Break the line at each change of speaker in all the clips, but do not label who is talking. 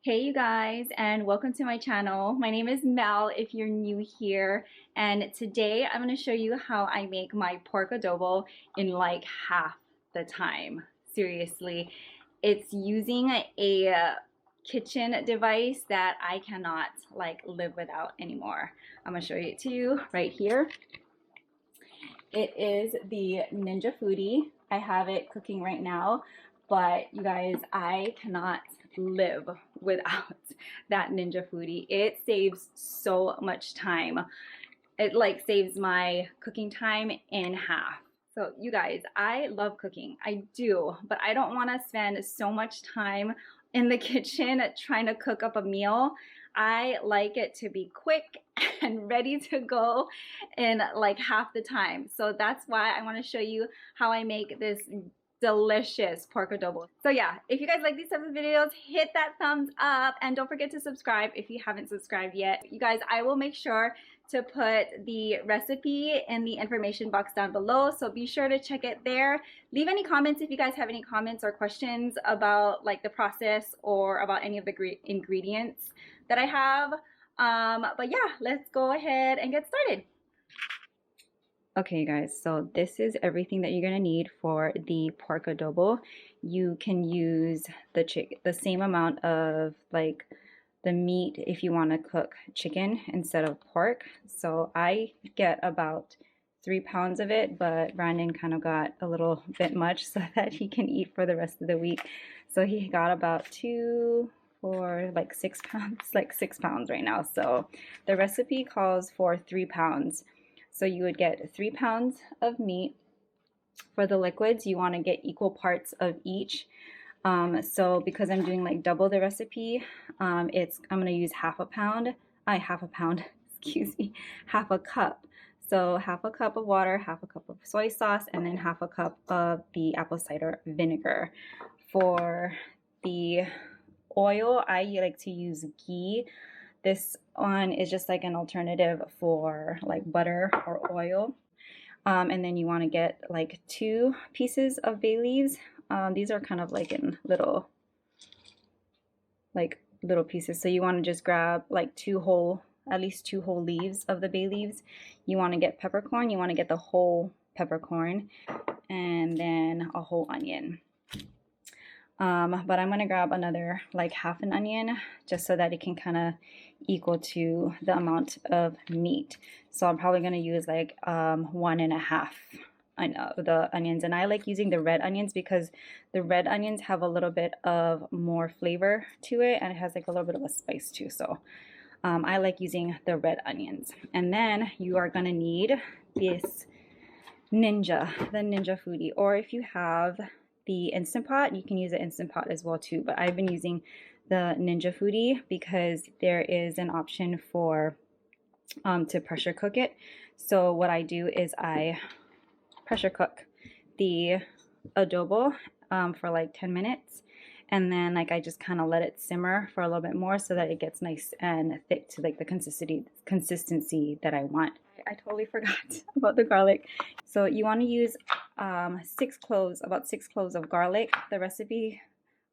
Hey you guys, and welcome to my channel. My name is Mel if you're new here, and today I'm going to show you how I make my pork adobo in like half the time. Seriously, it's using a kitchen device that I cannot like live without anymore. I'm going to show it to you right here. It is the Ninja Foodi. I have it cooking right now, but you guys, I cannot live without that Ninja Foodi. It saves so much time. It like saves my cooking time in half. So you guys, I love cooking. I do, but I don't want to spend so much time in the kitchen trying to cook up a meal. I like it to be quick and ready to go in like half the time. So that's why I want to show you how I make this delicious pork adobo. So yeah, if you guys like these types of videos, hit that thumbs up and don't forget to subscribe if you haven't subscribed yet. You guys, I will make sure to put the recipe in the information box down below, so be sure to check it there. Leave any comments if you guys have any comments or questions about like the process or about any of the ingredients that I have. But yeah, let's go ahead and get started. Okay, guys, so this is everything that you're gonna need for the pork adobo. You can use the same amount of like the meat if you want to cook chicken instead of pork. So I get about 3 pounds of it, but Brandon kind of got a little bit much so that he can eat for the rest of the week. So he got about 6 pounds, like 6 pounds right now. So the recipe calls for 3 pounds. So you would get 3 pounds of meat. For the liquids, you want to get equal parts of each. So because I'm doing like double the recipe, I'm gonna use half a pound, excuse me, half a cup. So half a cup of water, half a cup of soy sauce, and then half a cup of the apple cider vinegar. For the oil, I like to use ghee. This one is just like an alternative for like butter or oil. And then you want to get like 2 pieces of bay leaves. These are kind of like in little pieces. So you want to just grab like at least 2 whole leaves of the bay leaves. You want to get peppercorn. You want to get the whole peppercorn, and then a whole onion. But I'm gonna grab another like half an onion just so that it can kind of equal to the amount of meat. So I'm probably gonna use like 1.5 of the onions, and I like using the red onions because the red onions have a little bit of more flavor to it, and it has like a little bit of a spice too. So I like using the red onions. And then you are gonna need this the Ninja Foodi, or if you have the Instant Pot, you can use the Instant Pot as well too, but I've been using the Ninja Foodi because there is an option for to pressure cook it. So what I do is I pressure cook the adobo for like 10 minutes, and then like I just kind of let it simmer for a little bit more so that it gets nice and thick to like the consistency that I want. I totally forgot about the garlic. So you want to use 6 cloves, about 6 cloves of garlic. The recipe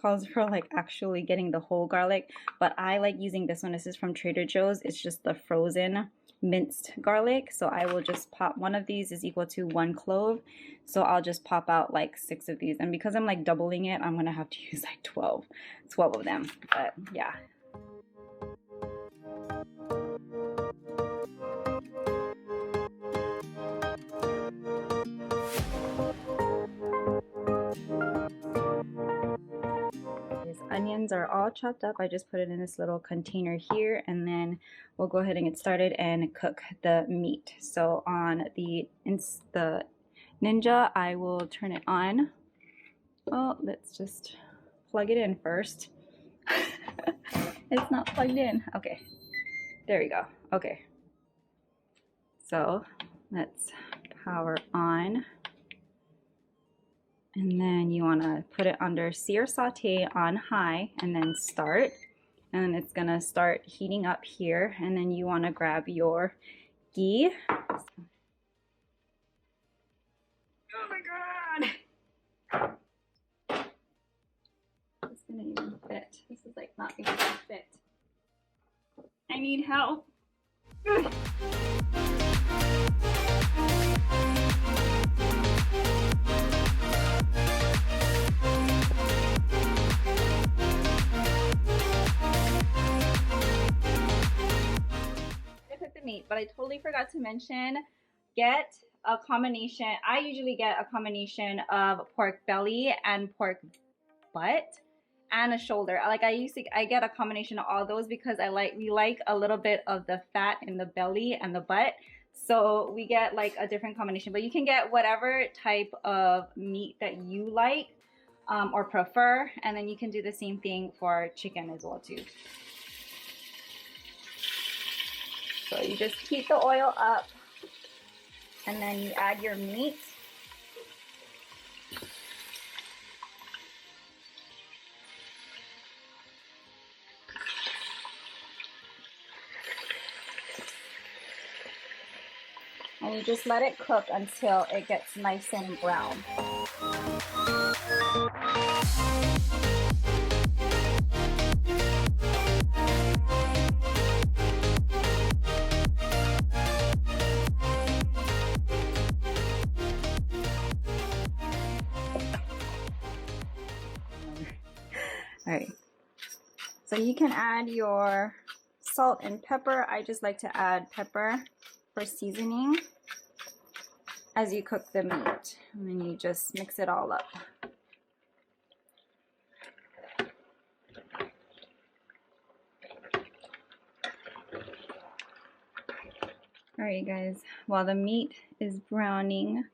calls for like actually getting the whole garlic, but I like using this one. This is from Trader Joe's. It's just the frozen minced garlic. So I will just pop, one of these is equal to 1 clove. So I'll just pop out like 6 of these. And because I'm like doubling it, I'm gonna have to use like 12 of them. But yeah. Onions are all chopped up. I just put it in this little container here, and then we'll go ahead and get started and cook the meat. So on the Ninja, I will turn it on. Well, let's just plug it in first. It's not plugged in. Okay, there we go. Okay, so let's power on. And then you want to put it under sear saute on high and then start. And it's going to start heating up here. And then you want to grab your ghee. Oh my God. gonna even fit. This is like not even gonna fit. I need help. Ugh. Meat, but I totally forgot to mention, get a combination. I usually get a combination of pork belly and pork butt and a shoulder. I get a combination of all those because we like a little bit of the fat in the belly and the butt, so we get like a different combination. But you can get whatever type of meat that you like or prefer, and then you can do the same thing for chicken as well too. So you just heat the oil up and then you add your meat. And you just let it cook until it gets nice and brown. All right, so you can add your salt and pepper. I just like to add pepper for seasoning as you cook the meat, and then you just mix it all up. All right, guys, while the meat is browning,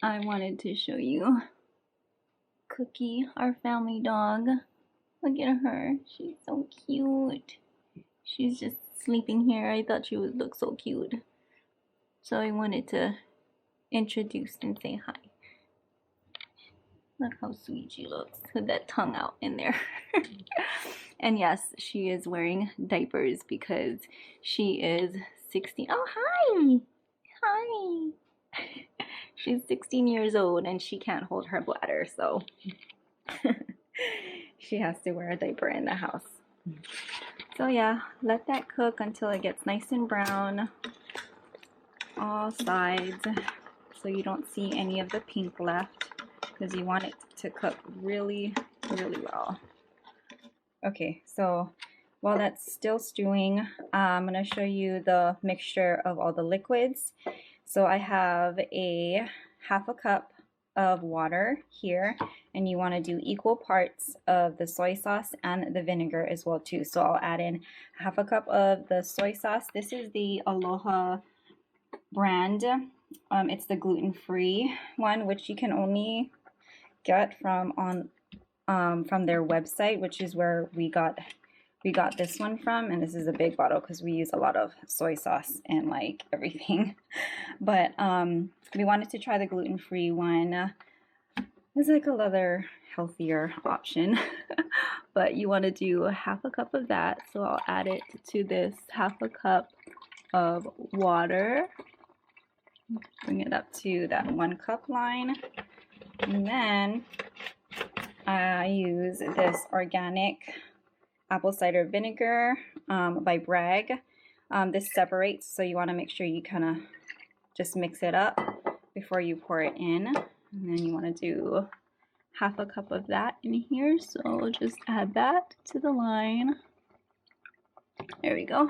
I wanted to show you Cookie, our family dog. Look at her. She's so cute. She's just sleeping here. I thought she would look so cute. So I wanted to introduce and say hi. Look how sweet she looks with that tongue out in there. And yes, she is wearing diapers because she is 16. Oh, hi. Hi. She's 16 years old and she can't hold her bladder, so she has to wear a diaper in the house. So yeah, let that cook until it gets nice and brown, all sides, so you don't see any of the pink left, because you want it to cook really, really well. Okay, so while that's still stewing, I'm going to show you the mixture of all the liquids. So I have a half a cup of water here, and you want to do equal parts of the soy sauce and the vinegar as well too. So I'll add in half a cup of the soy sauce. This is the Aloha brand. It's the gluten-free one, which you can only get from their website, which is where we got this one from. And this is a big bottle because we use a lot of soy sauce and like everything. But we wanted to try the gluten-free one. It's like a other healthier option. But you want to do half a cup of that, so I'll add it to this half a cup of water. Bring it up to that 1 cup line, and then I use this organic apple cider vinegar by Bragg. This separates, so you want to make sure you kind of just mix it up before you pour it in. And then you want to do half a cup of that in here, so just add that to the line. There we go.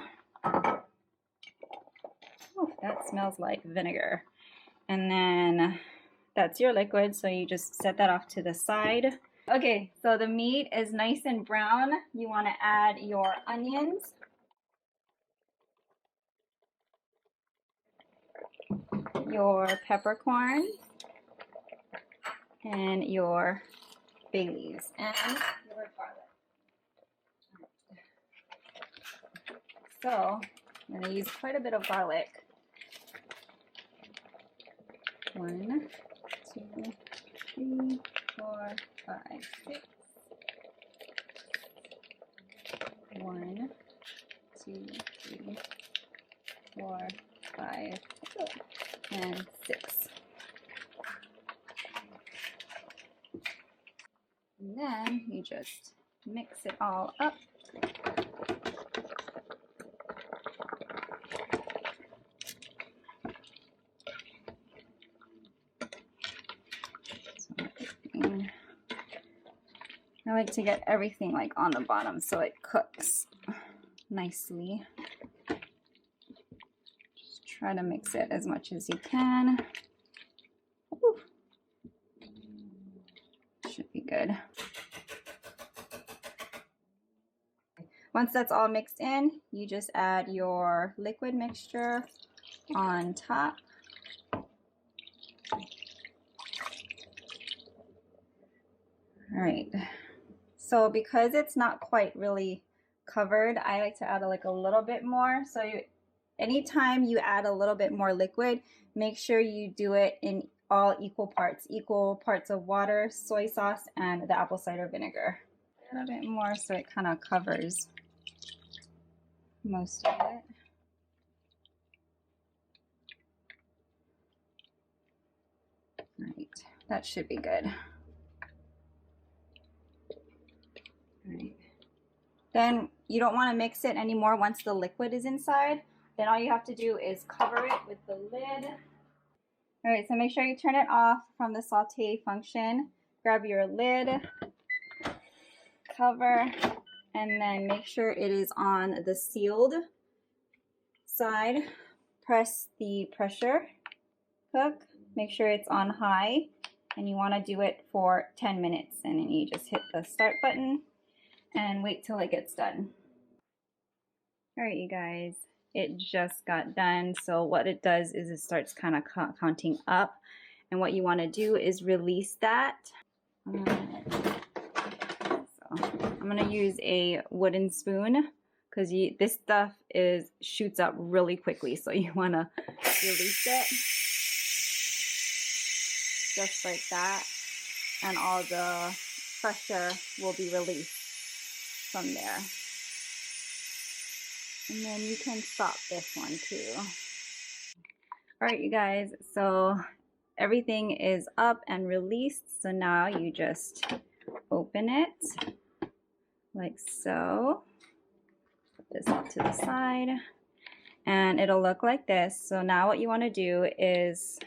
Oh, that smells like vinegar. And then that's your liquid, so you just set that off to the side. Okay, so the meat is nice and brown. You want to add your onions, your peppercorns, and your bay leaves, and your garlic. So I'm going to use quite a bit of garlic. 1, 2, 3, 4, 5, 6. 1, 2, 3, 4, 5, and 6. And then you just Mix it all up. I like to get everything like on the bottom so it cooks nicely. Just try to mix it as much as you can. Woo. Should be good. Once that's all mixed in, you just add your liquid mixture on top. All right. So because it's not quite really covered, I like to add like a little bit more. So anytime you add a little bit more liquid, make sure you do it in all equal parts of water, soy sauce, and the apple cider vinegar. A little bit more so it kind of covers most of it. All right, that should be good. All right. Then you don't want to mix it anymore once the liquid is inside. Then all you have to do is cover it with the lid. All right, so make sure you turn it off from the saute function. Grab your lid, cover, and then make sure it is on the sealed side. Press the pressure cook. Make sure it's on high, and you want to do it for 10 minutes. And then you just hit the start button and wait till it gets done. All right, you guys, it just got done. So what it does is it starts kind of counting up, and what you want to do is release that. So I'm going to use a wooden spoon because this stuff shoots up really quickly, so you want to release it just like that, and all the pressure will be released from there. And then you can stop this one too. All right, you guys, so everything is up and released. So now you just open it like so. Put this off to the side, and it'll look like this. So now what you want to do is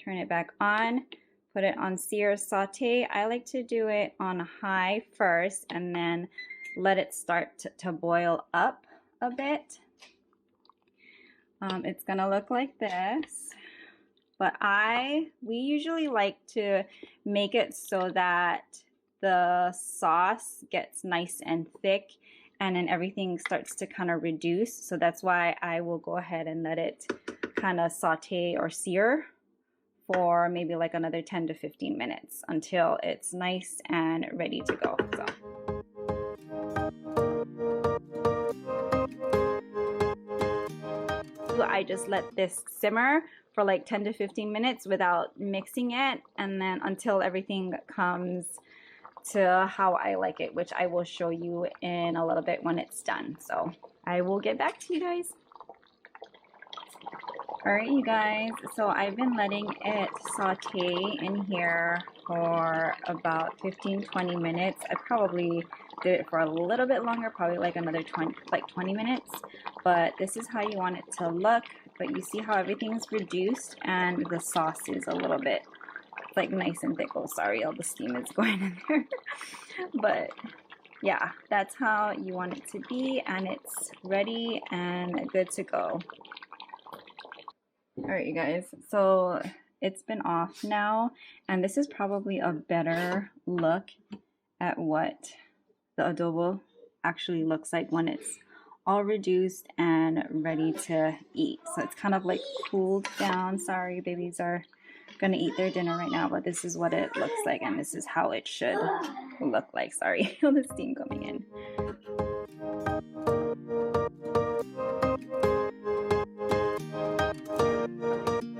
turn it back on, put it on sear saute. I like to do it on high first and then let it start to boil up a bit. It's gonna look like this, but we usually like to make it so that the sauce gets nice and thick, and then everything starts to kind of reduce. So that's why I will go ahead and let it kind of saute or sear for maybe like another 10 to 15 minutes until it's nice and ready to go. So. I just let this simmer for like 10 to 15 minutes without mixing it, and then until everything comes to how I like it, which I will show you in a little bit when it's done. So I will get back to you guys. All right, you guys, so I've been letting it saute in here for about 15-20 minutes. I probably did it for a little bit longer, probably like another 20 minutes, but this is how you want it to look. But you see how everything's reduced and the sauce is a little bit like nice and thick. Oh, sorry, all the steam is going in there. But yeah, that's how you want it to be, and it's ready and good to go. All right, you guys, so it's been off now, and this is probably a better look at what the adobo actually looks like when it's all reduced and ready to eat. So it's kind of like cooled down. Sorry, babies are gonna eat their dinner right now, but this is what it looks like, and this is how it should look like. Sorry, all the steam coming in.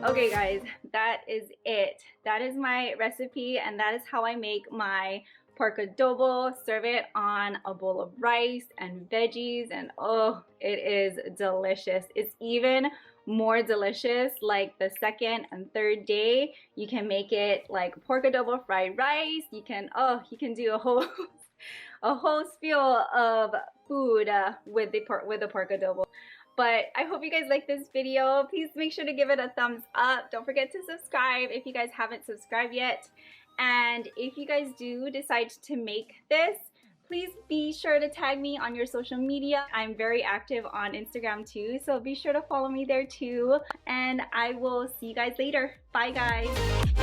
Okay guys, that is it. That is my recipe, and that is how I make my pork adobo. Serve it on a bowl of rice and veggies, and oh, it is delicious. It's even more delicious like the second and third day. You can make it like pork adobo fried rice. You can do a whole a whole spiel of food with the pork adobo. But I hope you guys like this video. Please make sure to give it a thumbs up. Don't forget to subscribe if you guys haven't subscribed yet. And if you guys do decide to make this, please be sure to tag me on your social media. I'm very active on Instagram too, so be sure to follow me there too. And I will see you guys later. Bye guys.